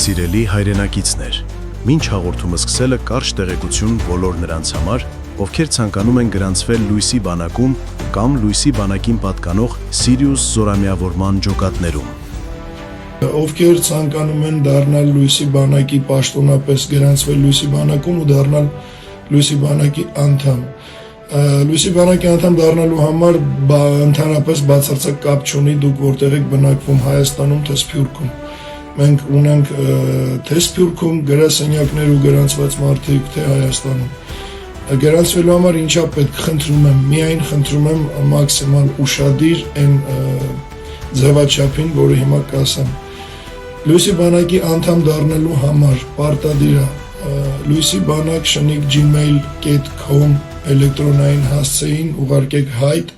Սիրելի հայրենակիցներ, մինչ հաղորդումը սկսելը կարճ տեղեկություն բոլոր նրանց համար, ովքեր ցանկանում են գրանցվել լույսի բանակում կամ լույսի բանակին պատկանող Սիրիուս զորամիավորման ջոկատներում։ Ովքեր ցանկանում են դառնալ լույսի բանակի պաշտոնապես գրանցվել լույսի բանակում ու դառնալ լույսի բանակի անդամ։ Լույսի բանակի անդամ դառնալու համար ընդհանրապես բացարձակ կապ չունի դուք որտեղ եք բնակվում Հայաստանում թե Սփյուռքում։ Մենք ունենք թե Սփյուռքում գրասենյակներ ու գրանցված մարդիկ թե Հայաստանում։ Գրանցվելու համար ինչա պետք խնդրում եմ, միայն խնդրում եմ մաքսիմալ ուշադիր այն ձևաչափին, որը հիմա կասեմ։ Լույսի բանակի անդամ դառնալու համար պարտադիր է լույսի բանակ @gmail.com էլեկտրոնային հասցեին ուղարկեք հայտ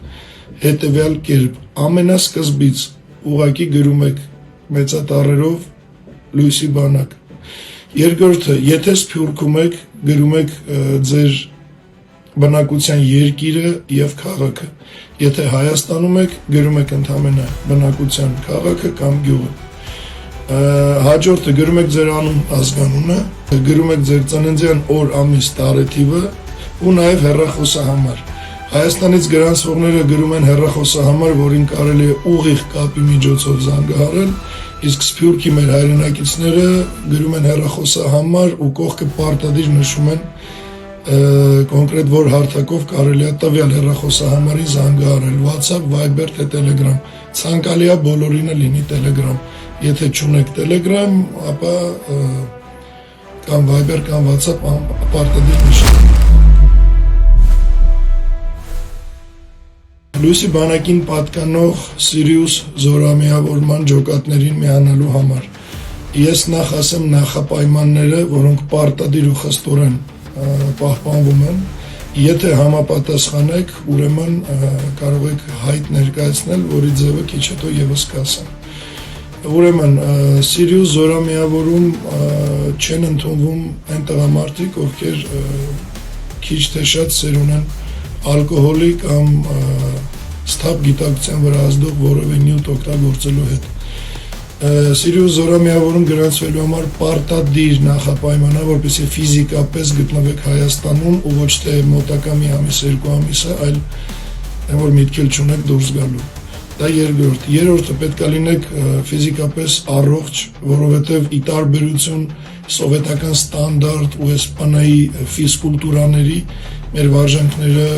հետևյալ կերպ ամենասկզբից ուղակի գրում եք մեծատառերով լույսի բանակ։ Երկրորդը, եթե Սփյուռքում եք, գրում եք ձեր բնակության երկիրը եւ քաղաքը։ Եթե Հայաստանում եք, գրում եք ընդամենը բնակության քաղաքը կամ գյուղը։ Հաջորդը գրում եք ձեր անուն, ազգանունը, գրում եք ձեր ծննդյան օր, ամիս, տարեթիվը ու նաև հեռախոսահամար։ Հայաստանից գրանցվողները գրում են հեռախոսահամար, որին կարելի է ուղիղ կապի միջոցով զանգահարել, իսկ Սփյուռքի մեր հայրենակիցները գրում են հեռախոսահամար ու կողքը պարտադիր նշում են կոնկրետ որ հարթակով կարելի է տվյալ հեռախոսահամարին զանգահարել WhatsApp, Viber թե Telegram։ Ցանկալի է բոլորինը լինի Telegram։ Եթե չունեք Telegram, ապա կամ Viber կամ WhatsApp պարտադիր նշեք։ Լույսի բանակին պատկանող Սիրիուս զորամիավորման ջոկատներին միանալու համար ես նախ ասեմ նախապայմանները, որոնք պարտադիր ու խստորեն պահպանվում են։ Եթե համապատասխանեք, ուրեմն կարող եք հայտ ներկայացնել, որի ձևը քիչ հետո եւս կասեմ։ Ուրեմն Սիրիուս զորամիավորում չեն ընդունվում այն տղամարդիկ, ովքեր քիչ թե շատ սեր ունեն ալկոհոլի կամ սթափ գիտակցության վրա ազդող որևէ նյութ օգտագործելու հետ։ Սիրիուս զորամիավորում գրանցվելու համար պարտադիր նախապայմանա, որպեսզի ֆիզիկապես գտնվեք Հայաստանում ու ոչ թե մոտակա մի ամիս, երկու ամիսը, այլ որ միտքել չունեք դուրս գալու։ Դա երկրորդ։ Երրորդը պետք է լինեք ֆիզիկապես առողջ, որովհետև ի տարբերություն սովետական ստանդարտ ու իսպանայի ֆիզկուլտուրաների մեր վարժանքները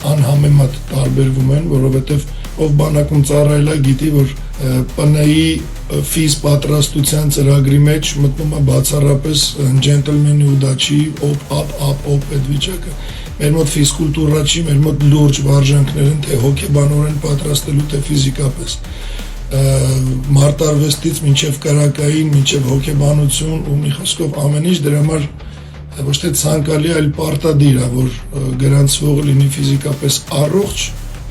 անհամեմատ տարբերվում են, որովհետև ով բանակում ծառայել է, գիտի, որ ՊՆ-ի ֆիզ պատրաստության ծրագրի մեջ մտնում է բացառապես ջենտլմենի ու դա չի օպ այդ վիճակը։ Մեր մոտ ֆիզկուլտուրա չի, մեր մոտ լուրջ վարժանքներ են, թե հոգեբանորեն պատրաստելու, թե ֆիզիկապես։ Մարտարվեստից մինչև կրակային, մինչև հոգեբանություն ու մի խոսքով ամեն ինչ դրա համար ոչ թե ցանկալի, այլ պարտադիր է, որ գրանցվողը լինի ֆիզիկապես առողջ,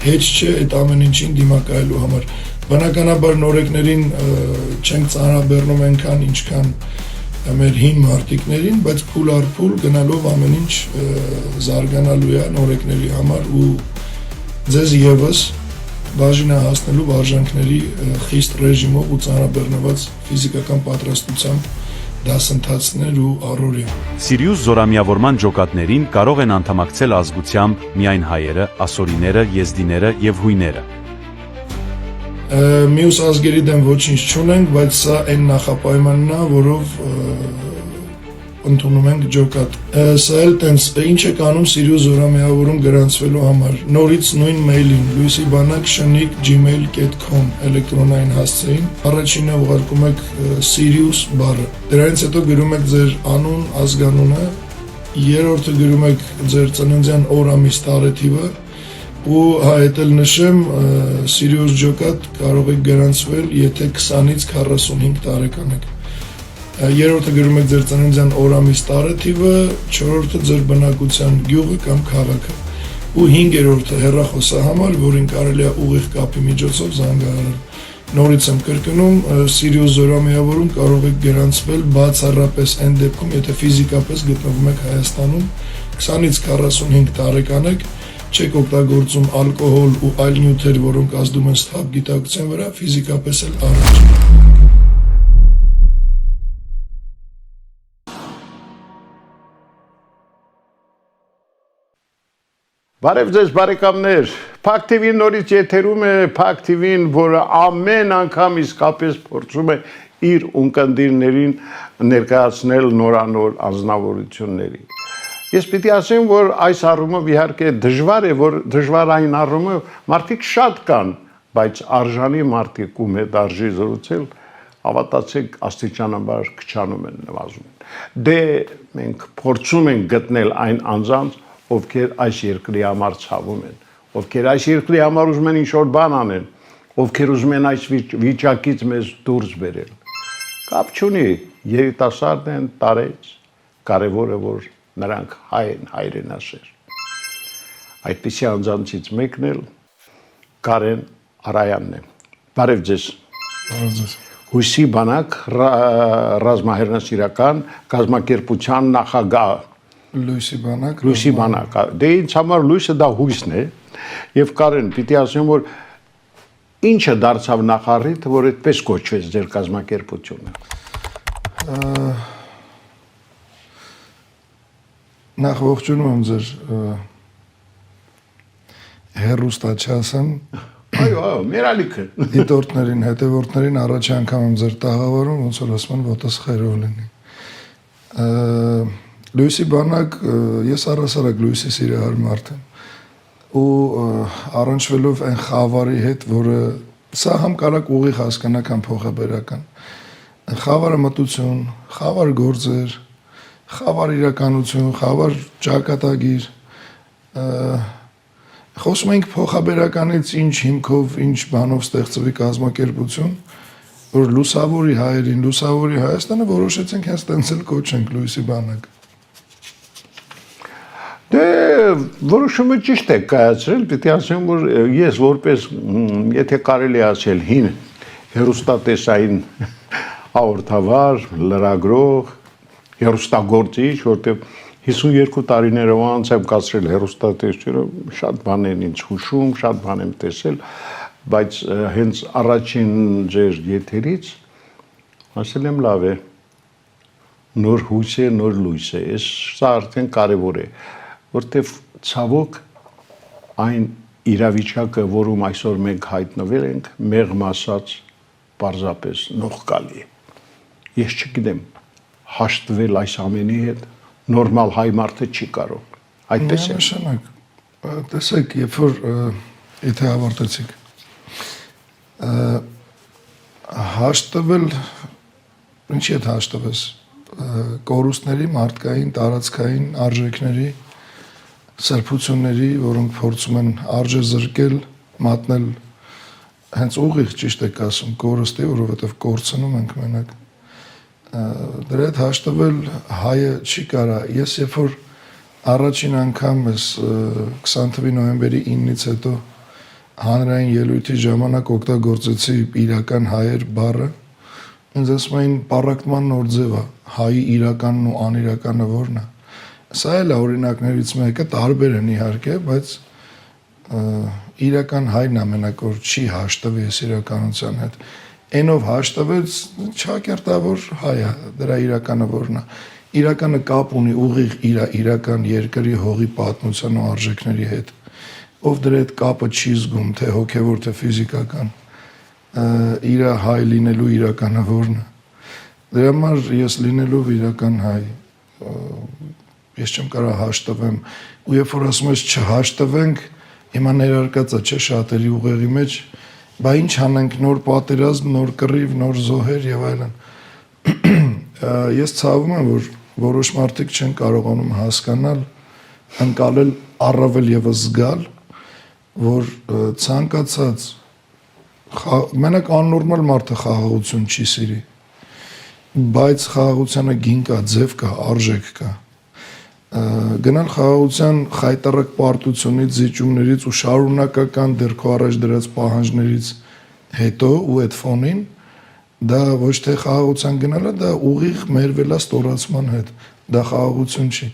հեչ չէ այդ ամեն ինչին դիմակայելու համար։ Բնականաբար նորեկներին չենք ծանրաբեռնում այնքան, ինչքան մեր հին մարտիկներին, բայց փուլ առ փուլ գնալով ամեն ինչ զարգանալու է նորեկների համար ու ձեզ եւս բաժին է հասնելու վարժանքների խիստ ռեժիմով ու ծանրաբեռնված ֆիզիկական պատրաստությամբ դասընթացներ ու առօրյա։ Սիրիուս զորամիավորման ջոկատներին կարող են անդամակցել ազգությամբ միայն հայերը, ասորիները, եզդիները եւ հույները։ Մյուս ազգերի դեմ ոչինչ չունենք, բայց սա այն նախապայմանն է, որով ընդունում ենք ջոկատ։ Սա էլ տենց ինչ է կանում Սիրիուս զորամիավորում գրանցվելու համար։ Նորից նույն մեյլին լույսի բանակ @gmail.com էլեկտրոնային հասցեին առաջինը ուղարկում եք Sirius բառը։ Դրանից հետո գրում եք ձեր անուն, ազգանունը, երրորդը գրում եք ձեր ծննդյան օր, ամիս, տարեթիվը ու այդ էլ նշեմ Սիրիուս ջոկատ կարող եք գրանցվել, եթե 20-ից 45 տարեկան եք։ Երրորդը գրում եք ձեր ծննդյան օր, ամիս, տարեթիվը, չորրորդը ձեր բնակության գյուղը կամ քաղաքը ու հինգերորդը հեռախոսահամար, որին կարելի է ուղիղ կապի միջոցով զանգահարել։ Նորից եմ կրկնում, Սիրիուս զորամիավորում կարող եք գրանցվել բացառապես այն դեպքում, եթե ֆիզիկապես գտնվում եք Հայաստանում, 20-ից 45 տարեկան եք, չեք օգտագործում ալկոհոլ ու այլ նյութեր, որոնք ազդում են սթափ գիտակցության վրա, ֆիզիկապես էլ առողջ։ Բարև ձեզ բարեկամներ, Փակ TV-ն նորից եթերում է, Փակ TV-ն, որը ամեն անգամ իսկապես փորձում է իր ունկնդիրներին ներկայացնել նորանոր անձնավորությունների։ Ես պիտի ասեմ, որ այս առումով իհարկե դժվար է, որ դժվարային առումով մարդիկ շատ կան, բայց արժանի մարդիկ ում հետ արժի զրուցել, հավատացեք աստիճանաբար քչանում են նվազում։ Դե մենք փորձում ենք գտնել այն անձանց, ովքեր այս երկրի համար ցավում են, ովքեր այս երկրի համար ուզում են ինչ-որ բան անեն, ովքեր ուզում են այս վիճակից մեզ դուրս բերել։ Կապ չունի, երիտասարդ են, տարեց, կարևորը որ նրանք հայ են, հայրենասեր։ Այդպիսի անձանցից մեկն էլ Կարեն Արայանն է։ Բարև ձեզ։ Բարև ձեզ։ Հույսի բանակ ռազմահերնասիրական կազմակերպության նախագահ Լույսի բանակ։ Լույսի բանակ։ Դե ինձ համար լույսը դա հույսն է։ Եվ Կարեն, պիտի ասեմ, որ ինչը դարձավ նախարարիթ, որ այդպես կոչվեց ձեր կազմակերպությունը։ Նախ ողջունում եմ ձեր հերոստաչասն։ Այո, մեր ալիքը։ Դիտորդներին, հետևորդներին առաջ անգամ եմ ձեր տաղավարում, ոնց որ ասում են ոտս խերով լինի։ Լույսի բանակ, ես առասարակ լույսի սիրահար մարդ եմ ու առնչվելով այն խավարի հետ, որը սա համ կարակ ուղիղ հասկանակ, համ փոխաբերական։ Խավարը մտություն, խավար գործեր, խավար իրականություն, խավար ճակատագիր։ Խոսում ենք փոխաբերականից ինչ հիմքով, ինչ բանով ստեղծվի կազմակերպություն, որ լուսավորի հայերին, լուսավորի Հայաստանը որոշեցինք հենց տենց էլ կոչենք լույսի բանակ։ Դե որոշումը ճիշտ է կայացրել, պիտի ասեմ, որ ես որպես, եթե կարելի ասել, հին հեռուստատեսային հաղորդավար, լրագրող, հեռուստագործիչ, որտեղ 52 տարիներով անց եմ կացրել հեռուստատեսությունը, շատ բան են ինձ հուշում, շատ բան եմ տեսել, բայց հենց առաջին ձեր եթերից ասել եմ լավ է, նոր հույս է, նոր լույս է, սա արդեն կարևոր է, որտեվ ցավոք այն իրավիճակը, որում այսօր մենք հայտնվել ենք, մեղմ ասած պարզապես նողկալի է։ Ես չգիտեմ հաշտվել այս ամենի հետ, նորմալ հայ մարդը չի կարող։ Այդպես է։ Նշանակ։ Տեսեք, երբ որ եթե ավարտեցիք հաշտվել, ինչի հետ հաշտվես, կորուստների, մարդկային, տարածքային արժեքների, սրբությունների, որոնք փորձում են արժե զրկել, մատնել հենց ուղիղ ճիշտ եք ասում կորստի, որովհետև կորցնում ենք մենակ։ Դրա հետ հաշտվել հայը չի կարա։ Ես երբ որ առաջին անգամ ես 20 թվականի նոյեմբերի 9-ից հետո հանրային ելույթի ժամանակ օգտագործեցի իրական հայեր բառը, ինձ ասում էին պառակտման նոր ձև է, հայի իրականն ու անիրականը որն է։ Սա էլ է օրինակներից մեկը, տարբեր են իհարկե, բայց իրական հայրն ամենակ որ չի հաշտվի այս իրականության հետ։ Այնով հաշտվեց չակերտավոր հայ է, դրա իրականը որն է։ Իրականը կապ ունի ուղիղ իր իրական երկրի հողի պատմության ու արժեքների հետ։ Ով դրա հետ կապը չի զգում, թե հոգևոր, թե ֆիզիկական, իր հայ լինելու իրականը որն է։ Դրա համար ես լինելով իրական հայ, ես չեմ կարող հաշտվեմ, ու երբ որ ասում ես չհաշտվենք, հիմա ներարկած է չէ շատերի ուղեղի մեջ, բա ինչ անենք, նոր պատերազմ, նոր կռիվ, նոր զոհեր եւ այլն։ Ես ցավում եմ, որ որոշ մարդիկ չեն կարողանում հասկանալ, ընկալել առավել եւս զգալ, որ ցանկացած մենակ աննորմալ մարդը խաղաղություն չի սիրի, բայց խաղաղությանը գին կա, ձև կա, արժեք կա։ Գնալ խաղաղության խայտարակ պարտությունից, զիջումներից ու շարունակական դեռ քո առաջ դրած պահանջներից հետո ու այդ ֆոնին դա ոչ թե խաղաղության գնալը, դա ուղիղ մերվելա ստորացման հետ, դա խաղաղություն չի։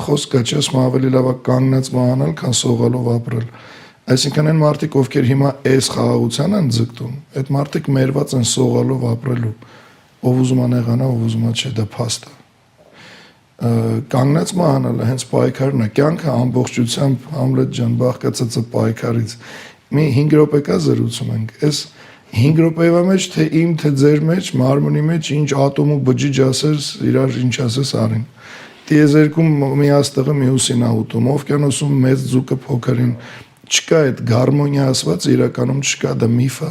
Խոսքը չի ասում ավելի լավ է կանգնած մահանալ, քան սողալով ապրել։ Այսինքն այն մարդիկ, ովքեր հիմա այս խաղաղության են ձգտում, այդ մարդիկ մերված են սողալով ապրելու, ով ուզում է նեղանա, ով ուզում է չէ, դա փաստ է։ կանգնած մահանալը հենց պայքարն է, կյանքը ամբողջությամբ Համլետ ջան բաղկացած է պայքարից։ Մի 5 րոպե կա զրուցում ենք, այս 5 րոպեվա մեջ թե իմ թե ձեր մեջ մարմնի մեջ ինչ ատոմ ու բջիջ ասես իրար ինչ ասես արին։ Տիեզերքում մի աստղը մյուսին ա ուտում, օվկիանոսում մեծ ձուկը փոքրին, չկա այդ գարմոնիա ասված իրականում չկա, դա միֆ է։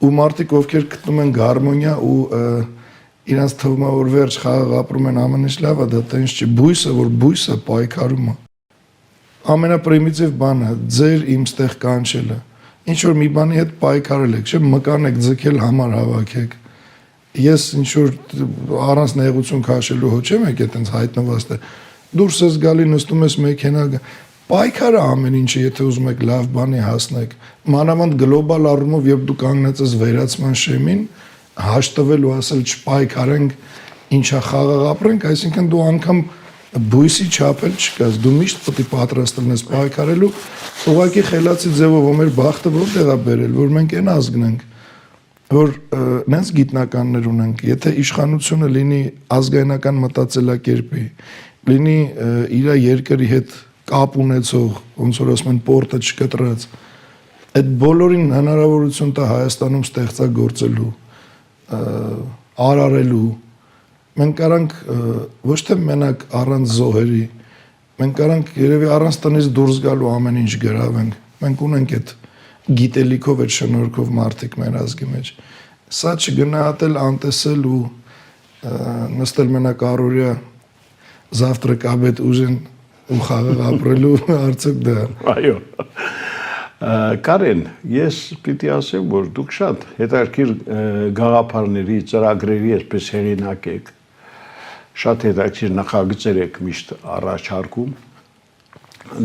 Ու մարդիկ ովքեր գտնում են գարմոնիա ու իրանց թվում է որ վերջ խաղաղ ապրում են ամեն ինչ լավ է, դա տենց չի, բույսը որ բույսը պայքարում է։ Ամենապրիմիտիվ բանը ձեր իմ ստեղ կանչելը։ Ինչ որ մի բանի հետ պայքարել եք, չէ՞, մկան եք ձգել համար հավաքեք։ Ես ինչ որ առանց նեղություն քաշելու հո չեմ եկել այտենց հայտնված է։ Դուրս ես գալի նստում ես մեքենա պայքարը ամեն ինչը եթե ուզում եք լավ բանի հասնեք։ Մանավանդ գլոբալ առումով երբ դու կանգնած ես վերացման շեմին, հաշտվել ու ասել չպայքարենք, ինչա խաղաղ ապրենք, այսինքն դու անգամ բույսի չափել չկաս, դու միշտ պետք է պատրաստ լինես պայքարելու, ուղղակի խելացի ձևով որ մեր բախտը որտեղ է բերել, որ մենք այն ազգնենք, որ նենց գիտնականներ ունենք, եթե իշխանությունը լինի ազգայնական մտածելակերպի, լինի իր երկրի հետ կապ ունեցող, ոնց որ ասում են պորտը չկտրած, այդ բոլորին հնարավորություն տա Հայաստանում ստեղծագործելու, արարելու, մենք կարանք ոչ թե մենակ առանց զոհերի, մենք կարանք երևի առանց տնից դուրս գալու ամեն ինչ գրավենք, մենք ունենք այդ գիտելիքով այդ շնորհքով մարդիկ մեր ազգի մեջ, սա չգնահատել, անտեսել ու նստել մենակ առօրյա завтрак обед ужин ու խաղաղ ապրելու արդյոք դա։ Այո։ Կարեն, ես պիտի ասեմ, որ դուք շատ հետաքրքիր գաղափարների, ծրագրերի այսպես հեղինակ եք, շատ հետաքրքիր նախագծեր եք միշտ առաջարկում։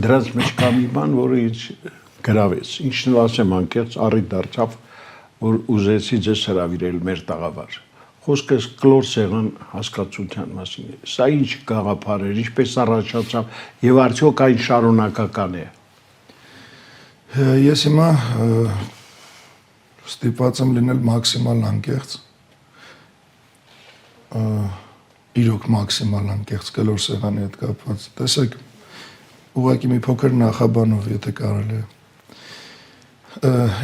Դրանց մեջ կա մի բան, որը ինձ գրավեց։ Ինչն ու ասեմ անկեղծ առիթ դարձավ, որ ուզեցի ձեզ հրավիրել մեր տաղավար։ Խոսքս կլոր սեղան հասկացության մասին է։ Սա ինչ գաղափար էր, ինչպես առաջացավ եւ արդյոք այն շարունակական է։ Ես հիմա ստիպված եմ լինել մաքսիմալ անկեղծ։ Իրոք մաքսիմալ անկեղծ կլոր սեղանի հետ կապված։ Տեսեք, ուղղակի մի փոքր նախաբանով, եթե կարելի է։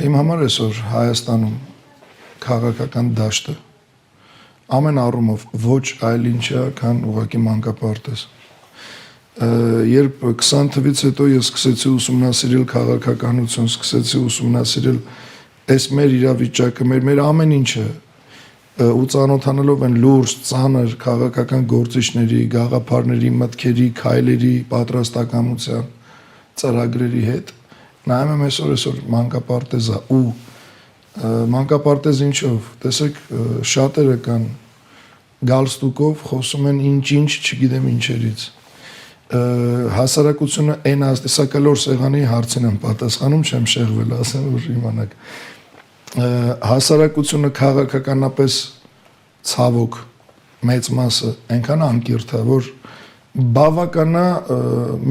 Իմ համար այսօր Հայաստանում քաղաքական դաշտը ամեն առումով ոչ այլ ինչ է, քան ուղղակի մանկապարտեզ։ Երբ 20 թվականից հետո ես սկսեցի ուսումնասիրել քաղաքականություն, սկսեցի ուսումնասիրել այս մեր իրավիճակը, մեր ամեն ինչը ու ծանոթանալով են լուրջ, ծանր քաղաքական գործիչների, գաղափարների, մտքերի, քայլերի, պատրաստակամության, ծրագրերի հետ, նայում եմ այսօր մանկապարտեզ է ու մանկապարտեզ ինչով, տեսեք, շատերը կան գալստուկով խոսում են ինչ-ինչ, չգիտեմ ինչերից։ Հասարակությունը այն սա կլոր սեղանի հարցին եմ պատասխանում, չեմ շեղվել, ասեմ, որ իմանաք։ Հասարակությունը քաղաքականապես ցավոք մեծ մասը այնքան անկիրթ է, որ բավականա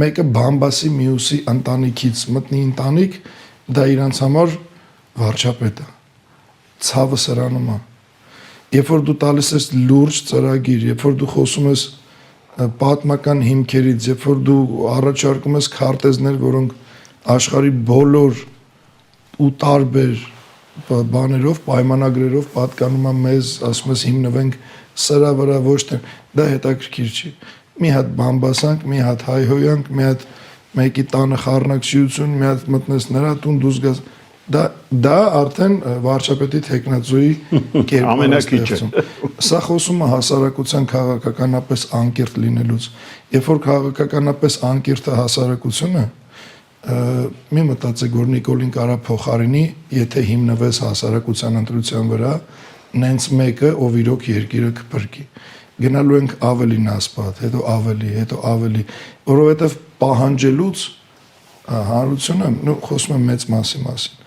մեկը բամբասի մյուսի ընտանիքից մտնի ընտանիք, դա իրանց համար վարչապետ է, ցավը սրանում է, երբ որ դու տալիս ես լուրջ ծրագիր, երբ որ դու խոսում ես պատմական հիմքերից, երբ որ դու առաջարկում ես քարտեզներ, որոնք աշխարհի բոլոր ու տարբեր բաներով, պայմանագրերով պատկանում է մեզ, ասում ես հիմնվենք սրա վրա, ոչ թե դա հետաքրքիր չի, մի հատ բամբասանք, մի հատ հայհոյանք, մի հատ մեկի տանը խառնակցություն, մի հատ մտնես նրա տուն դուրս գաս, դա արդեն վարչապետի տեխնացուի ամենակիչը։ Սա խոսում է հասարակության քաղաքականապես անկիրթ լինելուց։ Երբ որ քաղաքականապես անկիրթ է հասարակությունը, մի մտածեք, որ Նիկոլին կարա փոխարինի, եթե հիմնվես հասարակության ընտրության վրա, նենց մեկը, ով իրոք երկիրը կփրկի։ Գնալու ենք ավելին ասպատ, հետո ավելի, որովհետև պահանջելուց հանրությունը, խոսում եմ մեծ մասի մասին,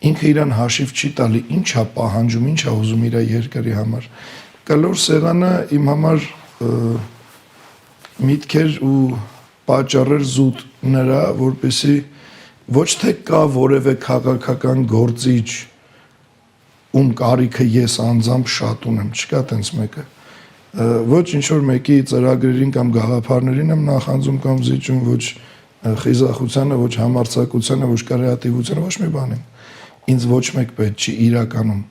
ինքը իրան հաշիվ չի տալի, ինչ է պահանջում, ինչ է ուզում իր երկրի համար։ Կլոր սեղանը իմ համար միտքեր ու պատճառեր զուտ նրա, որպեսզի ոչ թե կա որևէ քաղաքական գործիչ, ում կարիքը ես անձամբ շատ ունեմ, չկա տենց մեկը, Ոչ ինչ որ մեկի ծրագրերին կամ գաղափարներին եմ նախանձում կամ զիջում, ոչ խիզախությանը, ոչ համարձակությանը, ոչ կրեատիվությանը, ոչ մի բանին։ Ինձ ոչ մեկ պետք չի իրականում։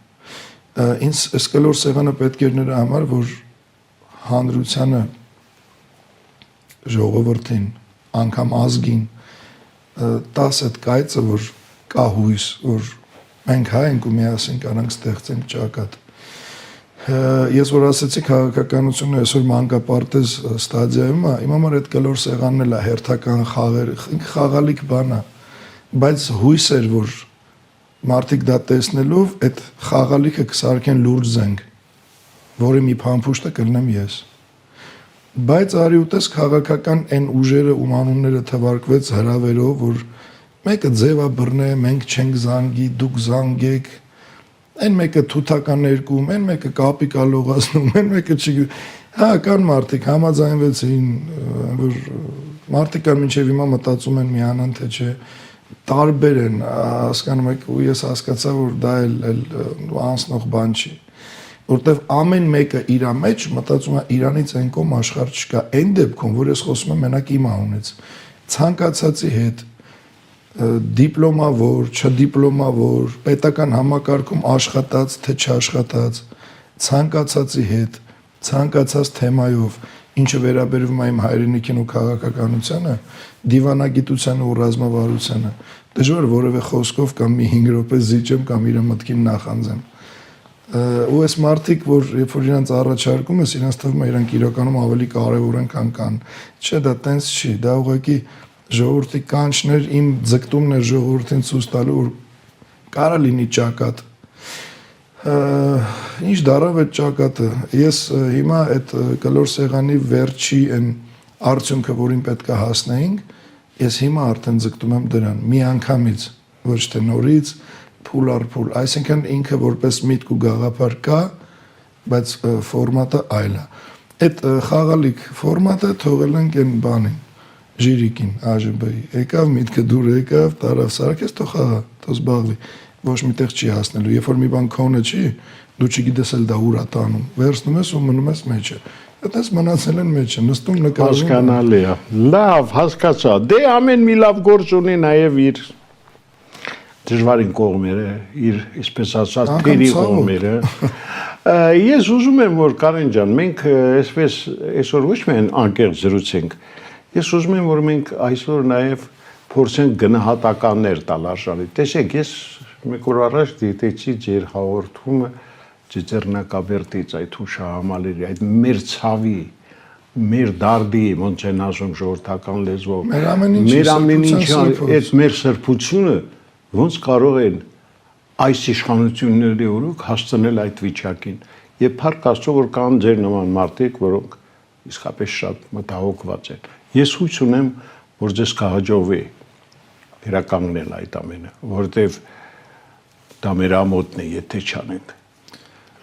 Ինձ այս կլոր սեղանը պետք էր նրա համար, որ հանրությանը, ժողովրդին, անգամ ազգին տաս այդ կայծը, որ կա հույս, որ մենք հայ ենք ու միասին կարանք ստեղծենք ճակատ։ Ես որ ասեցի քաղաքականությունը այսօր մանկապարտեզ ստադիայում է, իմ համար այդ կլոր սեղանն էլ է հերթական խաղեր, խաղալիք բան է, բայց հույս էր, որ մարդիկ դա տեսնելով այդ խաղալիքը կսարքեն լուրջ զենք, որի մի փամփուշտը կլնեմ ես։ Բայց արի ուտես քաղաքական այն ուժերը ու անունները թվարկվեց հրավերով, որ մեկը ձևա բռնե, մենք չենք զանգի, դուք զանգեք, այն մեկը թութական ներկում, այն մեկը կապի կալողացնում, այն մեկը չի։ Հա, կան մարդիկ համաձայնվեցին, որ մարդիկ կան մինչև հիմա մտածում են միանան, թե չէ, տարբեր են, հասկանում եք, ու ես հասկացա, որ դա էլ անցնող բան չի, որտեվ ամեն մեկը իր մեջ մտածում է իրանից այն կողմ աշխարհ չկա, այն դեպքում, որ ես խոսում եմ մենակ իմ անունից, ցանկացածի հետ դիպլոմավոր, չդիպլոմավոր, պետական համակարգում աշխատած, թե չաշխատած, ցանկացածի հետ, ցանկացած թեմայով, ինչը վերաբերվում է իմ հայրենիքին ու քաղաքականությանը, դիվանագիտությանը ու ռազմավարությանը, դժվար որևէ խոսքով կամ մի 5 րոպե զիջեմ կամ իր մտքին նախանձեմ։ Ու այս մարդիկ, որ երբ որ իրանց առաջարկում ես, իրանց թվում է իրանք իրականում ավելի կարևոր են, քան կան։ Չէ, դա տենց չի, դա ուղղակի ժողովրդի կանչներ, իմ ձգտումն էր ժողովրդին ցույց տալու, որ կարա լինի ճակատ։ Ինչ դարավ այդ ճակատը։ Ես հիմա այդ կլոր սեղանի վերջի այն արդյունքը, որին պետք է հասնեինք, ես հիմա արդեն ձգտում եմ դրան, մի անգամից, ոչ թե նորից, փուլ առ փուլ, այսինքն ինքը որպես միտք ու գաղափար կա, բայց ֆորմատը այլ է։ Այդ խաղալիք ֆորմատը թողել ենք այն բանին, ժիրիկին, ԱԺԲ-ի, եկավ միտքը դուր եկավ, տարավ սարքես, թող խաղա, թող զբաղվի, ոչ միտեղ չի հասնելու, երբ որ մի բան քոնը չի, դու չգիտես էլ դա ուր է տանում, վերցնում ես ու մնում ես մեջը, այդպես մնացել են մեջը, նստում նկարում։ Հասկանալի է, լավ, հասկացա, դե ամեն մի լավ գործ ունի նաև իր դժվարին կողմերը, իր, այսպես ասած, թերի կողմերը։ Ես ուզում եմ, որ Կարեն ջան, մենք այսպես այսօր ոչ միայն անկեղծ զրուցենք, ես ուզում եմ, որ մենք այսօր նաև փորձենք գնահատականներ տալ արժանի։ Տեսեք, ես մեկ օր առաջ դիտեցի ձեր հաղորդումը Ծիծեռնակաբերդից, այդ հուշահամալիրի, այդ մեր ցավի, մեր դարդի, ոնց են ասում ժողովրդական լեզվով, մեր ամեն ինչի, այդ մեր սրբությունը ոնց կարող են այս իշխանությունների օրոք հասցնել այդ վիճակին։ Եվ փառք Աստծո, որ կան ձեր նման մարդիկ, որոնք իսկապես շատ մտահոգված են։ Ես հույս ունեմ, որ ձեզ կհաջողվի վերականգնել այդ ամենը, որովհետև դա մեր ամոթն է, եթե չանենք։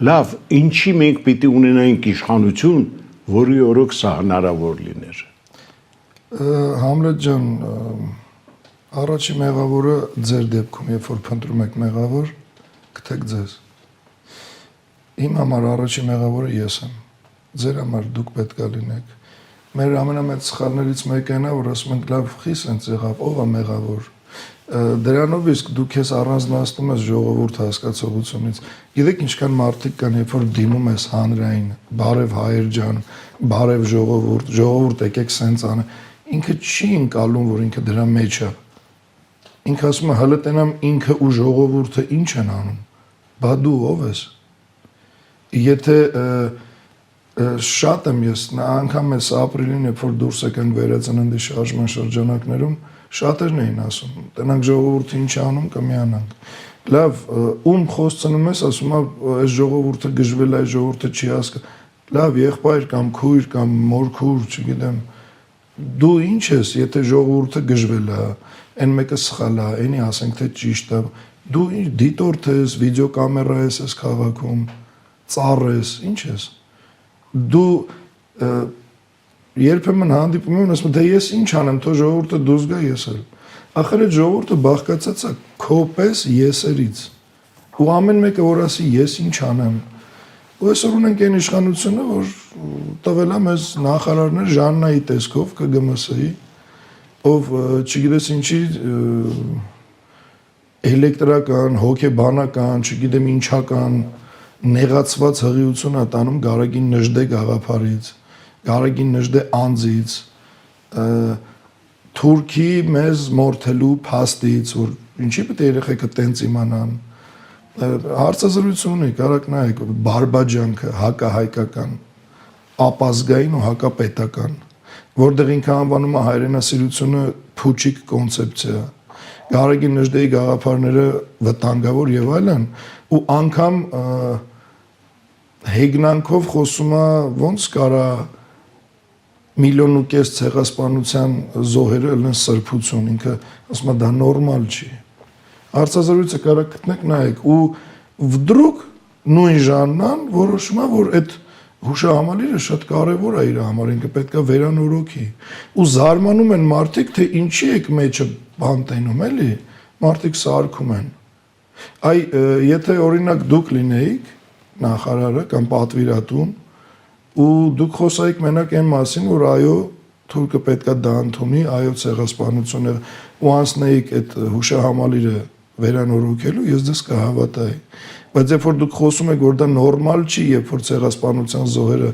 Լավ, ինչի մենք պիտի ունենայինք իշխանություն, որի օրոք սա հնարավոր լիներ։ Համլետ ջան, առաջի մեղավորը ձեր դեպքում, երբ որ փնտրում եք մեղավոր, գտեք ձեզ։ Իմ համար առաջի մեղավորը ես եմ, ձեր համար դուք պետք է լինեք։ Մեր ամենամեծ սխալներից մեկը այն է, որ ասում ենք լավ խիս են եղավ, ով է մեղավոր։ Դրանով իսկ դու քեզ առանձնացնում ես ժողովուրդ հասկացողությունից։ Գիտեք ինչքան մարդիկ կան, երբ որ դիմում ես հանրային, բարև հայեր ջան, բարև ժողովուրդ, ժողովուրդ եկեք սենց անը, ինքը չի ընկալում, որ ինքը դրա մեջ է։ Ինքը ասում է հələ տենամ ինքը ու ժողովուրդը ինչ են անում։ Բա դու ով ես։ Եթե շատ եմ ես, անգամ ես ապրիլին, երբ որ դուրս եկանք վերածննդի շարժման շրջանակներում, շատերն էին ասում, տենանք ժողովուրդը ինչ անում, կմիանանք։ Լավ, ում խոսցնում ես, ասում է, այս ժողովուրդը գժվել է, այս ժողովուրդը չի հասկա։ Լավ, եղբայր կամ քույր կամ մորքուր, չգիտեմ, դու ինչ ես, եթե ժողովուրդը գժվել է, այն մեկը սխալ է, այնի ասենք թե ճիշտ է, դու ինչ դիտորդ ես, վիդեոկամերա ես այս քաղաքում, ծառ ես, ինչ ես։ Դու երբեմն հանդիպում եմ, ասում դե ես ինչ անեմ, թող ժողովուրդը դուրս գա ես էլ։ Ախր այդ ժողովուրդը բաղկացած է քո պես եսերից։ Ու ամեն մեկը որ ասի ես ինչ անեմ, ու այսօր ունենք այն իշխանությունը, որ տվել է մեզ նախարարներ Ժաննայի տեսքով ԿԳՄՍ-ի, ով չգիտես ինչի էլեկտրական, հոգեբանական, չգիտեմ ինչական նեղացված հղիություն է տանում Գարագին Նժդե գաղափարից, Գարագին Նժդե անձից, Թուրքի մեզ մորթելու փաստից, որ ինչի պետք է երեխեքը տենց իմանան, հարցազրույց ունի, կարակ նայեք, բարբաջանքը, հակահայկական, ապազգային ու հակապետական, որտեղ ինքը անվանում է հայրենասիրությունը փուչիկ կոնցեպցիա, Գարագին Նժդեի գաղափարները վտանգավոր եւ այլն, ու անգամ հեգնանքով խոսում է ոնց կարա 1.5 միլիոն ցեղասպանության զոհերը ելնեն սրբություն, ինքը ասում է դա նորմալ չի։ Հարցազրույցը կարա գտնեք նայեք ու վդրուկ նույն Ժաննան որոշում է, որ այդ հուշահամալիրը շատ կարևոր է իր համար, ինքը պետք է վերանորոգի։ Ու զարմանում են մարդիկ, թե ինչի եք մեջը բան տենում, էլի, մարդիկ սարքում են։ Այ եթե օրինակ դուք լինեիք նախարարը կամ պատվիրատուն ու դուք խոսայիք մենակ այն մասին, որ այո, թուրքը պետքա դա ընդունի, այո, ցեղասպանությունը ու անցնեիք այդ հուշահամալիրը վերանորոգելու, ես դες կհավատայի։ Բայց երբ որ դուք խոսում եք, որ դա նորմալ չի, երբ որ ցեղասպանության զոհերը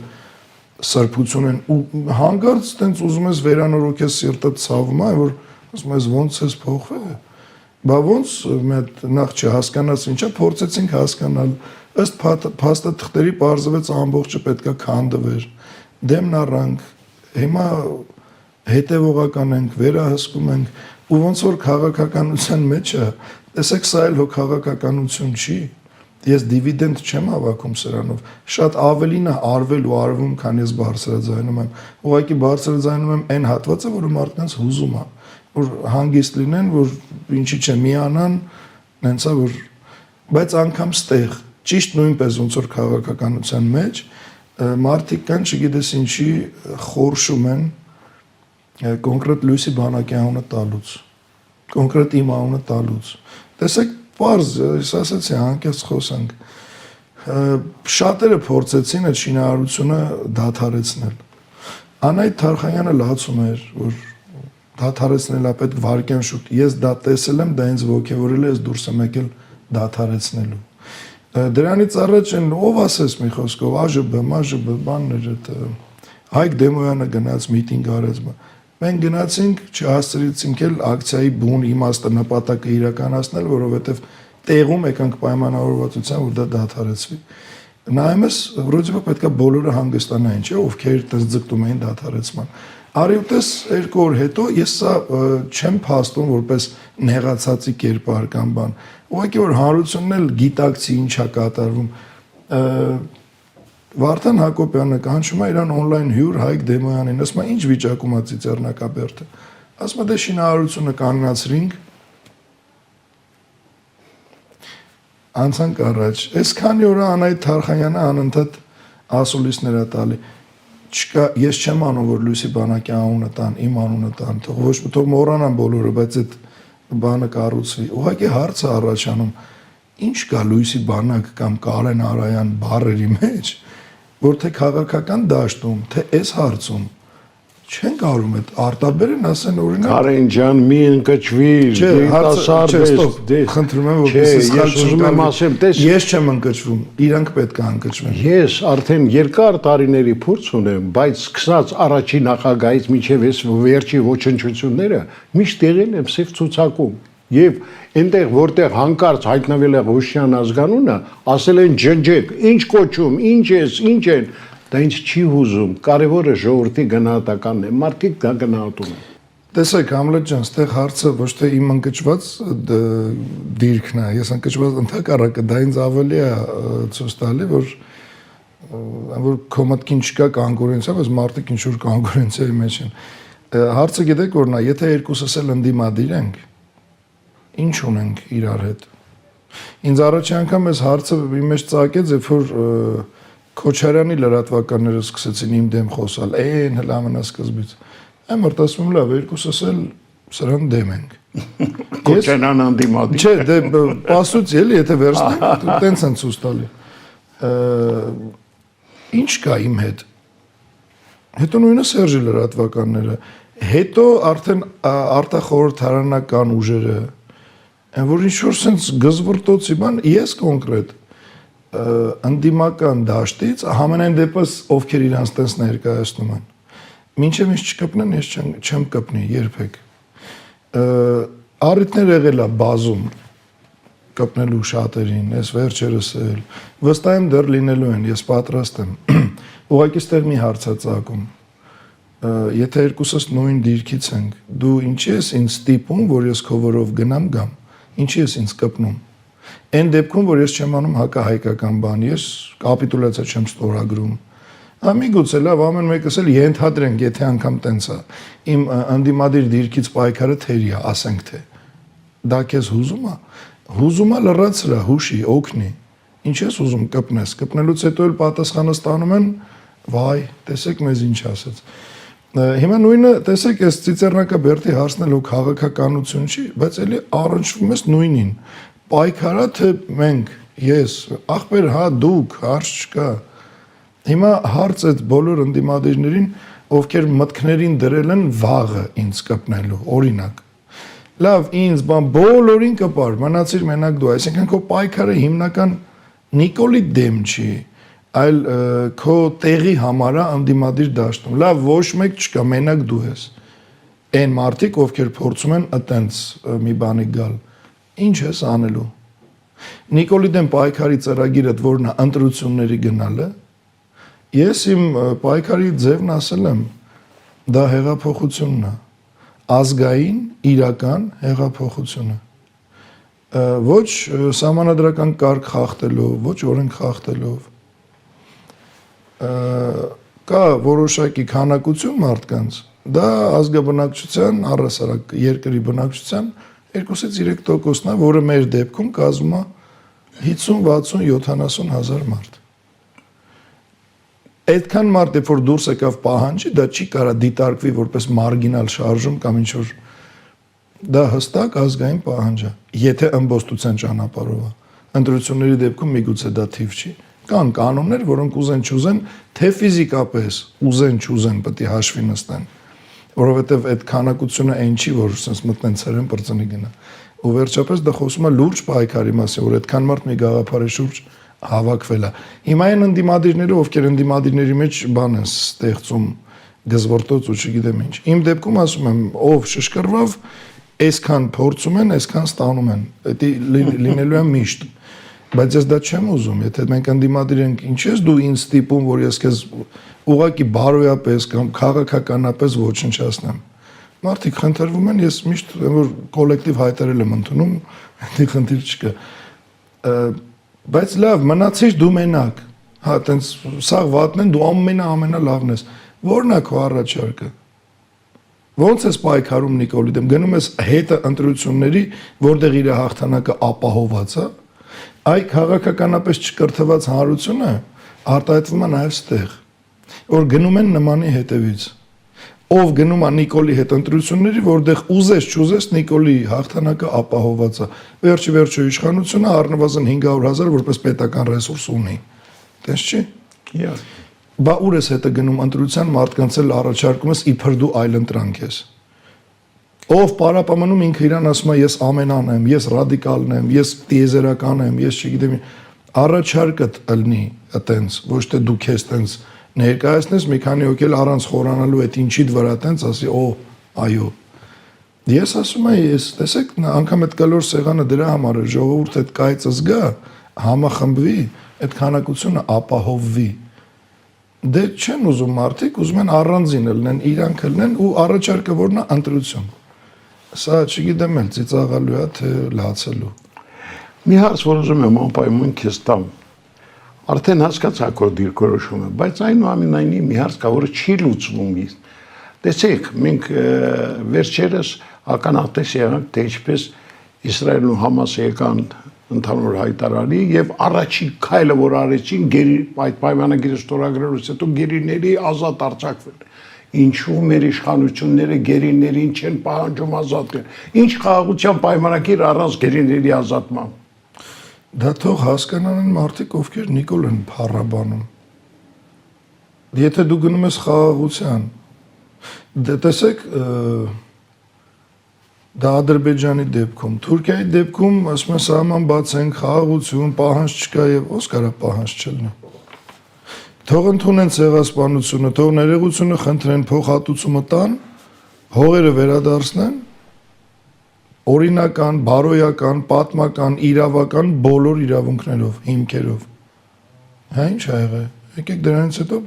սրբություն են ու հանգարց տենց ուզում ես վերանորոգես սիրտը ցավում է, որ ասում ես ոնց ես փոխվել։ Բա ոնց մեկ նախ չհասկանաս ինչա, փորձեցինք հասկանալ, ըստ փաստաթղթերի պարզվեց ամբողջը պետքա քանդվեր, դեմն առանք, հիմա հետևողական ենք, վերահսկում ենք, ու ոնց որ քաղաքականության մեջ է, տեսեք սա էլ հո քաղաքականություն չի, ես դիվիդենդ չեմ հավաքում սրանով, շատ ավելին է արվել ու արվում, քան ես բարձրաձայնում եմ, ուղղակի բարձրաձայնում եմ այն հատվածը, որը մարդկանց հուզում է, որ հանգիստ լինեն, որ ինչի՞ չէ միանան, նենցա որ բայց անգամ ստեղ ճիշտ նույնպես ոնց որ քաղաքականության մեջ մարդիկ կան, չգիտես ինչի խորշում են կոնկրետ Լույսի բանակի անունը տալուց, կոնկրետ իմ անունը տալուց։ Տեսեք, պարզ, ես ասացի, անկեղծ խոսանք, շատերը փորձեցին այդ շինարարությունը դադարեցնել։ Անայդ Թարխանյանը լացում էր, որ դադարեցնելա պետք վարկյան շուտ։ Ես դա տեսել եմ, դա ինձ ոգևորել է, ես դուրս եմ եկել դադարեցնելու։ Դրանից առաջ են ով ասես մի խոսքով, ԱԺԲ բաններ այդ Հայկ Դեմոյանը գնաց միտինգ արեց։ Մենք գնացինք, չհասցրեցինք էլ ակցիայի բուն իմաստը նպատակը իրականացնել, որովհետև տեղում եկանք պայմանավորվածության, որ դա դադարեցվի։ Նայում ես, վրոդիվը պետքա բոլորը հանգստանային, չէ՞, ովքեր դες ձգտում էին դադարեցման։ Արի ուտես 2 օր հետո ես սա չեմ փաստում որպես նեղացածի կերպար կամ բան։ Ուղղակի որ հանրությունն էլ գիտակցի ինչա կատարվում։ Վարդան Հակոբյանը կանչում է իրան on-line հյուր Հայկ Դեմոյանին, ասում է ինչ վիճակում է Ծիծեռնակաբերդը։ Ասում է դե շինարարությունը կանոնացրինք։ Անցանք առաջ։ Այսքանի օր Անայդ Թարխանյանը անընդհատ ասուլիսներ է տալի։ Չկա, ես չեմ անում, որ Լույսի բանակի անունը տան, իմ անունը տան, թող ոչ թող մոռանան բոլորը, բայց այդ բանը կառուցվի։ Ուղղակի հարցը առաջանում, ինչ կա Լույսի բանակ կամ Կարեն Արայան բառերի մեջ, որ թե քաղաքական դաշտում, թե այս հարցում չեն կարում այդ արտաբերեն ասեն օրինակ Կարեն ջան մի ընկճվիր, դե խնդրում եմ որպեսզի ես ուզում եմ ասեմ, տես ես չեմ ընկճվում, իրանք պետք է ընկճվեն։ Ես արդեն երկար տարիների փորձ ունեմ, բայց սկսած առաջի նախագահից մինչև այս վերջի ոչնչությունները միշտ եղել եմ սև ցուցակում։ Եվ այնտեղ որտեղ հանկարծ հայտնվել է Ղուշյան ազգանունը, ասել են ջնջեք, ինչ կոչում, ինչ են, դա ինձ չի հուզում, կարևորը ժողովրդի գնահատականն է, մարդիկ դա գնահատում են։ Տեսեք, Համլետ ջան, ստեղ հարցը ոչ թե իմ ընկճված դիրքն է, ես ընկճված ընդհակառակը, դա ինձ ավելի է ցույց տալի, որ քո մտքին չկա կոնկուրենցիա, բայց մարդիկ ինչ որ կոնկուրենցիայի մեջ են։ Հարցը գիտեք որն է, եթե երկուսս էլ ընդդիմադիր ենք, ինչ ունենք իրար հետ։ Ինձ առաջի անգամ այս հարցը իմ մեջ ծագեց, երբ որ Քոչարյանի լրատվականները սկսեցին իմ դեմ խոսալ, այն հլա ամենասկզբից։ Այն մրտասում լավ, երկուսս էլ սրան դեմ ենք։ Քոչարյան անդիմադիր։ Չէ, դե պասուց էլի, եթե վերցնենք, տենց են ցույց տալի։ Ինչ կա իմ հետ։ Հետո նույնը Սերժի լրատվականները, հետո արդեն արտախորհրդարանական ուժերը, որ ինչ-որ sense գզվռտոցի բան, ես կոնկրետ ընդդիմական դաշտից համենայն դեպս ովքեր իրանց տես ներկայացնում են։ Մինչև ինձ չկպնեն, ես չեմ կպնի երբեք։ Առիթներ եղել է բազում կպնելու շատերին, ես վերջերս էլ վստահ եմ դեռ լինելու են, ես պատրաստ եմ։ Ուղղակի ստեղ մի հարց է ծագում։ Եթե երկուսս նույն դիրքից ենք, դու ինչի ես ինձ ստիպում, որ ես քո որով գնամ գամ, ինչի ես ինձ կպնում։ Այն դեպքում, որ ես չեմ անում հակահայկական բան, ես կապիտուլյացիա չեմ ստորագրում։ Միգուցե լավ ամեն մեկս էլ ենթադրենք, եթե անգամ տենց է, իմ անդիմադիր դիրքից պայքարը թերի է, ասենք թե։ Դա քեզ հուզում է։ Հուզում է լրացրա, հուշի, օգնի։ Ինչ ես ուզում կպնես, կպնելուց հետո էլ պատասխանը ստանում են, վայ, տեսեք մեզ ինչ ասեց։ Հիմա նույնը, տեսեք, այս Ծիծեռնակաբերդի հարցն էլ քաղաքականություն չի, բայց էլի առնչվում ես նույնին։ Պայքարա թե մենք, ես, ախպեր, հա դուք, հարց չկա։ Հիմա հարց այդ բոլոր ընդդիմադիրներին, ովքեր մտքներին դրել են վաղը ինձ կպնելու, օրինակ։ Լավ, ինձ բան բոլորին կպար, մնացիր մենակ դու, այսինքն քո պայքարը հիմնական Նիկոլի դեմ չի, այլ քո տեղի համար է ընդդիմադիր դաշտում։ Լավ, ոչ մեկ չկա, մենակ դու ես։ Այն մարդիկ, ովքեր փորձում են այտենց մի բանի գալ։ Ինչ ես անելու։ Նիկոլի դեմ պայքարի ծրագիրը որն է ընտրությունների գնալը։ Ես իմ պայքարի ձևն ասել եմ, դա հեղափոխությունն է, ազգային, իրական հեղափոխությունը։ Ոչ սահմանադրական կարգ խախտելով, ոչ օրենք խախտելով։ Կա որոշակի քանակություն մարդկանց, դա ազգաբնակչության, առհասարակ երկրի բնակչության 2-3%-ն է, որը մեր դեպքում կազմում է 50, 60, 70 հազար մարդ։ Այդքան մարդ, երբ որ դուրս եկավ պահանջի, դա չի կարա դիտարկվի որպես մարգինալ շարժում կամ ինչ-որ դա հստակ ազգային պահանջ է, եթե ըմբոստության ճանապարհով է։ Ընտրությունների դեպքում միգուցե դա թիվ չի։ Կան կանոններ, որոնք ուզեն չուզեն, թե ֆիզիկապես ուզեն չուզեն պետք է հաշվի նստեն, որովհետև այդ քանակությունը այն չի, որ sense մտնեն ցերեն բրծնի գնա։ Ու վերջապես դա խոսում է լուրջ պայքարի մասին, որ այդքան մարդ մի գաղափարի շուրջ հավաքվել է։ Հիմա այն ընդդիմադիրները, ովքեր ընդդիմադիրների մեջ բան են ստեղծում, գզվռտոց ու չգիտեմ ինչ։ Իմ դեպքում ասում եմ, ով շշկռվավ, այսքան փորձում են, այսքան ստանում են։ Դա լինելու է միշտ։ Բայց ես դա չեմ ուզում, եթե մենք ընդդիմադիր ենք, ինչ ես դու ինձ ստիպում, որ ես քեզ ուղղակի բարոյապես կամ քաղաքականապես ոչնչացնեմ։ Մարդիկ խնդրվում են, ես միշտ որ կոլեկտիվ հայտարարել եմ ընդունում, դա խնդիր չկա։ Բայց լավ, մնացիր դու մենակ։ Հա, տենց սաղ վատն են, դու ամենալավն ես։ Որն է քո առաջարկը։ Ոնց ես պայքարում Նիկոլի դեմ, գնում ես հետը ընտրությունների, որտեղ իր հաղթանակը ապահովված է, այ քաղաքականապես չկրթված հանրությունը արտահայտվում է նաև ստեղ, որ գնում են նմանի հետևից։ Ով գնում է Նիկոլի հետ ընտրությունների, որտեղ ուզես չուզես Նիկոլի հաղթանակը ապահովված է։ Վերջի իշխանությունը առնվազն 500,000 որպես պետական ռեսուրս ունի։ Տես չի։ Բա ուր ես հետը գնում ընտրության մարդկանց էլ առաջարկում ես իբր դու այլընտրանք ես։ Ով պարապամնում ինքը իրան ասում է ես ամենան եմ, ես ռադիկալն եմ, ես տիեզերական եմ, ես չգիտեմ, առաջարկդ ըլնի այտենց, ոչ թե դու քեզ տենց ներկայացնես մի քանի հոգի առանց խորանալու այդ ինչիդ վրա տենց ասի, օ, այո։ Ես ասում եմ, ես տեսեք, անգամ այդ կլոր սեղանը դրա համար է, ժողովուրդ այդ կայծը զգա, համախմբվի, այդ քանակությունը ապահովվի։ Դե չեն ուզում մարդիկ, ուզում են առանձին ելնեն, իրանք ելնեն ու առաջարկը որն է ընտրություն։ Սա չգիտեմ էլ ծիծաղալու է թե լացելու։ Մի հարց որ ուզում եմ անպայման քեզ տամ։ Արդեն հասկացա քո դիրքորոշումը, բայց այնուամենայնիվ մի հարց կա, որը չի լուծվում։ Տեսեք, մենք վերջերս ականատես եղանք, թե ինչպես Իսրայելն ու Համասը եկան ընդհանուր հայտարարի եւ առաջին քայլը որ արեցին այդ պայմանագիրը ստորագրելուց հետո գերիների ազատ արձակվել։ Ինչու մեր իշխանությունները գերիներին չեն պահանջում ազատել։ Ինչ խաղաղության պայմանագիր առանց գերիների ազատման։ Դա թող հասկանան են մարդիկ, ովքեր Նիկոլ են փառաբանում։ Եթե դու գնում ես խաղաղության, դե տեսեք, դա Ադրբեջանի դեպքում, Թուրքիայի դեպքում, ասում են սահման բացենք, խաղաղություն, պահանջ չկա եւ ո՞ս կարա պահանջ չլինի։ Թող ընդունեն ցեղասպանությունը, թող ներողությունը խնդրեն, փոխհատուցումը տան, հողերը վերադարձնեն, օրինական, բարոյական, պատմական, իրավական բոլոր իրավունքներով, հիմքերով։ Հա ինչ ա եղել։ Եկեք դրանից հետո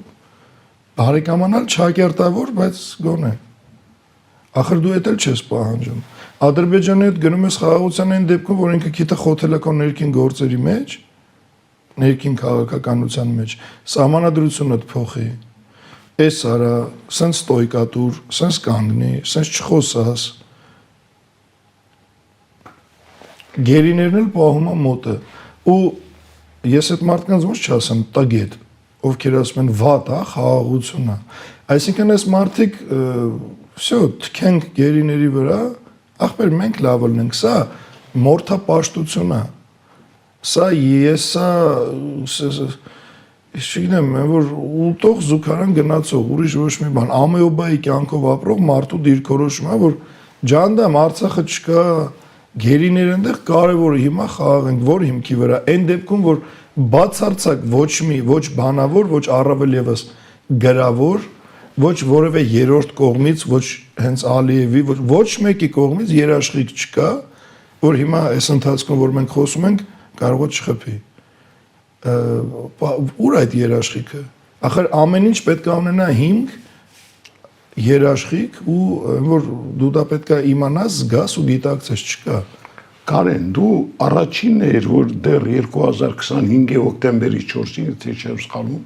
բարեկամանալ չակերտավոր, բայց գոնե։ Ախր դու էդ էլ չես պահանջում։ Ադրբեջանի հետ գնում ես խաղաղության այն դեպքում, որ ինքը գիտե խոթելական ներքին գործերի մեջ, ներքին քաղաքականության մեջ, սահմանադրությունդ փոխի։ Էս արա, սենց ստոյկատուր, սենց կանգնի, սենց չխոսաս։ Գերիներն էլ պահում են մոտը։ Ու ես այդ մարդկանց ոնց չասեմ, տագետ, ովքեր ասում են վատ է, խաղաղություն է։ Այսինքն այս մարդիկ всё, թքենք գերիների վրա, ախպեր մենք լավ լինենք, սա մորթապաշտություն է։ Սա չգիտեմ, որ ուտող զուգարան գնացող, ուրիշ ոչ մի բան, ամեոբայի կյանքով ապրող մարդու դիրքորոշում է, որ ջանդամ Արցախը չկա, գերիներ այնտեղ կարևորը հիմա խաղաղենք, որ հիմքի վրա, այն դեպքում, որ բացարձակ ոչ բանավոր, ոչ առավել եւս գրավոր, ոչ որևէ երրորդ կողմից, ոչ հենց Ալիևի, ոչ մեկի կողմից երաշխիք չկա, որ հիմա այս ընթացքում, որ մենք խոսում ենք, կարող է չխփի։ Ուր այդ երաշխիքը։ Ախր ամեն ինչ պետք է ունենա հիմք, երաշխիք ու որ դու դա պետք է իմանաս, զգաս ու գիտակցես, չկա։ Կարեն, դու առաջինն էր, որ դեռ 2025-ի հոկտեմբերի 4-ին, թե չեմ սխալվում,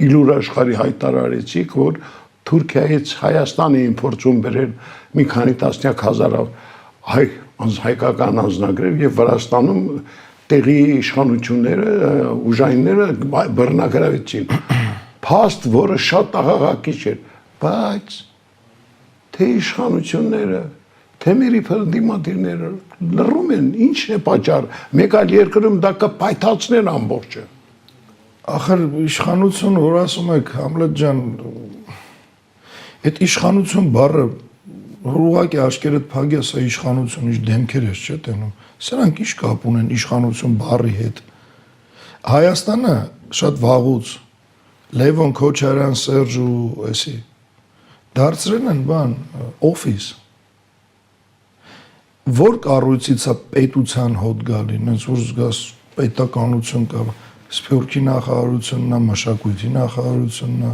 Իլուր աշխարհի հայտարարեցիք, որ Թուրքիայից Հայաստան էին փորձում բերել մի քանի տասնյակ հազարով հայկական անձնագրեր եւ Վրաստանում տեղի իշխանությունները, ուժայինները բռնագրավեցին։ Փաստ, որը շատ աղաղակիչ էր, բայց թե իշխանությունները, թե մեր դիմադիրները լռում են, ի՞նչն է պատճառ։ Մեկ այլ երկրում դա կպայթացներ ամբողջը։ Ախր իշխանություն, որ ասում եք, Համլետ ջան, այդ իշխանություն բառը ուղղակի աչքերդ փագի, սա իշխանություն, ինչ դեմքեր ես չէ տենում։ Սրանք ինչ կապ ունեն իշխանություն բառի հետ։ Հայաստանը շատ վաղուց Լևոն Քոչարյան, Սերժ ու էսի դարձրել են բան, օֆիս։ Որ կառույցից է պետության հոտ գալի, նենց որ զգաս պետականություն կա, Սփյուռքի նախարարությունն է, մշակույթի նախարարությունն է,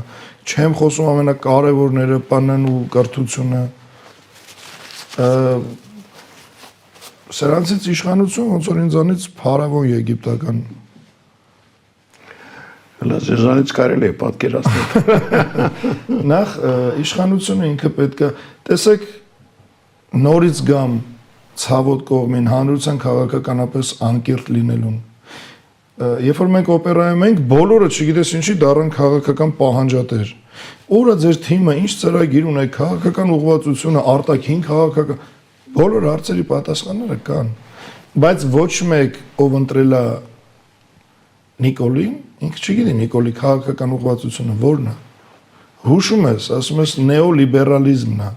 չեմ խոսում ամենակարևորները, ՊՆ-ն ու կրթությունը։ Սրանցից իշխանություն ոնց որ ինձանից փարավոն եգիպտական։ Հələ ձեզանից կարելի է պատկերացնել։ Նախ իշխանությունը ինքը պետք է, տեսեք, նորից գամ ցավոտ կողմին, հանրության քաղաքականապես անկիրթ լինելուն։ Երբ որ մենք օպերայում ենք, բոլորը չգիտես ինչի դառան քաղաքական պահանջատեր։ Ուրա ձեր թիմը ինչ ծրագիր ունի, քաղաքական ուղղվածությունը, արտաքին քաղաքական, բոլոր հարցերի պատասխանները կան։ Բայց ոչ մեկ ով ընտրել է Նիկոլին, ինքը չգիտի Նիկոլի քաղաքական ուղղվածությունը որն է։ Հուշում ես, ասում ես նեոլիբերալիզմն է։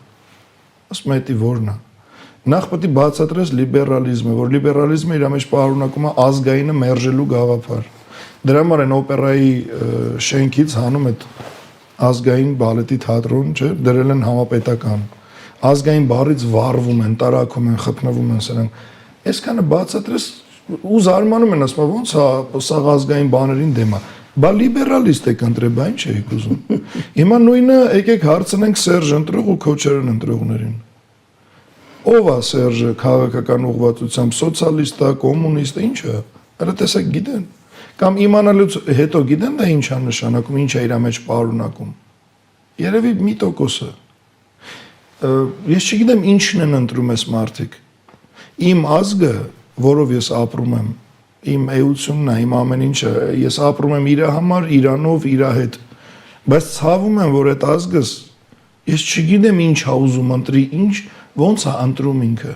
Ասում ես դա որն է։ Նախ պետք է բացատրես լիբերալիզմը, որ լիբերալիզմը իր մեջ պարունակում է ազգայինը մերժելու գաղափար։ Դրա համար են օպերայի շենքից հանում այդ ազգային բալետի թատրոն, չէ, դրել են համապետական։ Ազգային բառից վառվում են, տարակում են, խփնվում են սրանք։ Այսքանը բացատրես ու զարմանում են, ասում ոնց է սա ազգային բաներին դեմ է։ Բա լիբերալիստ եք ընտրել, բա ինչ եք ուզում։ Հիմա նույնը եկեք հարցնենք Սերժ ընտրող ու Քոչարյան ընտրողներին։ Ով է Սերժը քաղաքական ուղղվածությամբ, սոցիալիստ է, կոմունիստ է, ինչ է։ Հələ տեսեք գիտեն։ Կամ իմանալուց հետո գիտեն դա ինչ է նշանակում, ինչ է իր մեջ պարունակում։ Երևի մի տոկոսը։ Ես չգիտեմ ինչն են ընտրում այս մարդիկ։ Իմ ազգը, որով ես ապրում եմ, իմ էությունն է, իմ ամեն ինչը, ես ապրում եմ իր համար, իրանով, իր հետ։ Բայց ցավում եմ, որ այդ ազգս ես չգիտեմ ինչ է ուզում ընտրի, ինչ ոնց է ընտրում ինքը։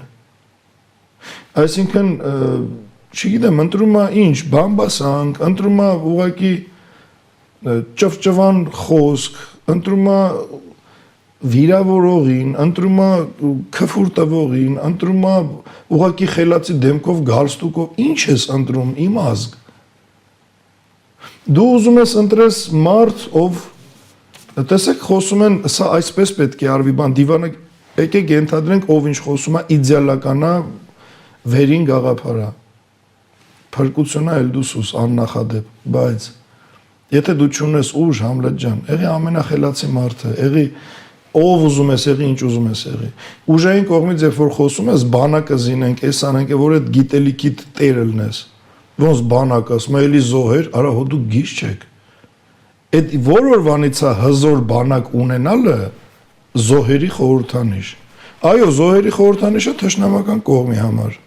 Այսինքն չգիտեմ, ընտրում է ինչ, բամբասանք, ընտրում է ուղղակի ճվճվան խոսք, ընտրում է վիրավորողին, ընտրում է քֆուր տվողին, ընտրում է ուղղակի խելացի դեմքով գալստուկով, ինչ ես ընտրում, իմ ազգ։ Դու ուզում ես ընտրես մարդ, ով տեսեք խոսում են, սա այսպես պետք է արվի, բան դիվանը եկեք ենթադրենք, ով ինչ խոսում է, իդեալական է, վերին գաղափար է։ Փրկությունն է էլ դուսուս աննախադեպ, բայց եթե դու չունես ուժ, Համլետ ջան, եղի ամենախելացի մարդը, եղի ով ուզում ես եղի, ինչ ուզում ես եղի։ Ուժային կողմից երբ որ խոսում ես, բանակը զինենք, էս անենք, որ այդ գիտելիքիդ տերը լնես։ Ոնց բանակ ասում, էլի զոհեր, արա հո դու գիծ չեք։ Այդ որորվանից է հզոր բանակ ունենալը զոհերի խորհրդանիշ։ Այո, զոհերի խորհրդանիշը թշնամական կողմի համար։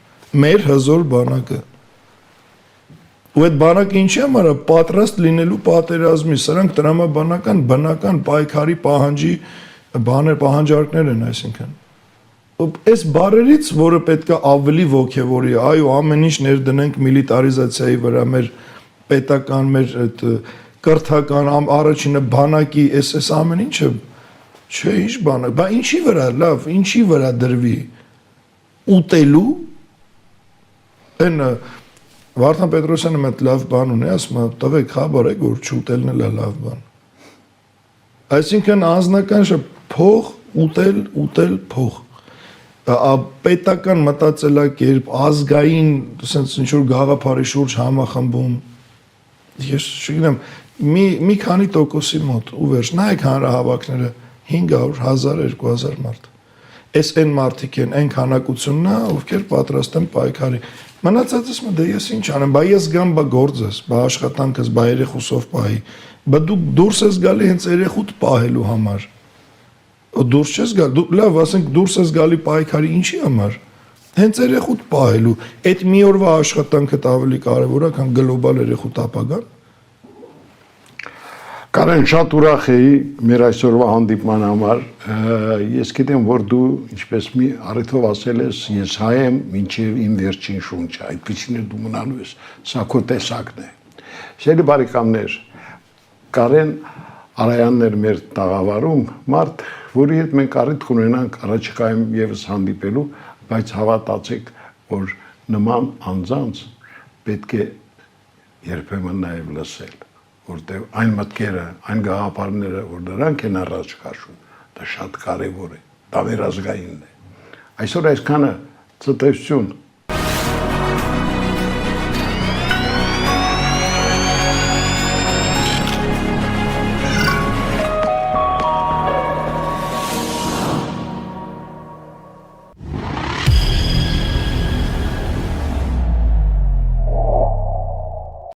Մեր հզոր բանակը։ Ու այդ բանակը ինչի համար է պատրաստ լինելու պատերազմի, սրանք տրամաբանական, բնական պայքարի պահանջի բաներ, պահանջարկներ են, այսինքն։ Այս բարերից, որը պետք է ավելի ոգևորի, այո, ամեն ինչ ներդնենք միլիտարիզացիայի վրա, մեր պետական, մեր այդ կրթական, առաջինը բանակի, այս ամեն ինչը, չէ, ինչ բանակ, բա ինչի վրա, լավ, ինչի վրա դրվի, ուտելու, այն Վարդան Պետրոսյանը մեծ լավ բան ունի, ասում է, տղեկ խաբար եք, որ չուտելն էլ է լավ բան։ Այսինքն անձնական փող, ուտել փող։ Պետական մտածելակերպ, ազգային, ասենց ինչ-որ գաղափարի շուրջ համախմբում, ես չգիտեմ, մի քանի տոկոսի մոտ, ու վերջ, նայեք հանրահավաքները, 500, 1000, 2000 մարդ։ Այս այն մարդիկ են, այն քանակությունն է, ովքեր պատրաստ են պայքարի։ Մնացածս մը դե ես ինչ անեմ, բա ես գամ, բա գործես, բա աշխատանքս, բա երեխուսով պահի, բա դու դուրս ես գալի հենց երեխուդ պահելու համար։ Դուրս չես գալ, դու լավ, ասենք դուրս ես գալի պայքարի ինչի համար։ Հենց երեխուդ պահելու։ Այդ մի օրվա աշխատանքը ավելի կարևոր է, քան գլոբալ երեխուտ ապագան։ Կարեն, շատ ուրախ էի մեր այսօրվա հանդիպման համար, ես գիտեմ, որ դու ինչպես մի առիթով ասել ես, ես հայ եմ մինչև իմ վերջին շունչը, այդպիսին էլ դու մնալու ես, սա քո տեսակն է։ Սիրելի բարեկամներ, Կարեն Արայանն էր մեր տաղավարում, մարդ, որի հետ մենք առիթ կունենանք առաջիկայում ևս հանդիպելու, բայց հավատացեք, որ նման անձանց պետք է երբեմն նաև լսել, որտեղ այն մտքերը, այն գաղափարները, որ դրանք են առաջ քաշում, դա շատ կարևոր է, դա վերազգային է։ Այսօր այսքանը, ցտեսություն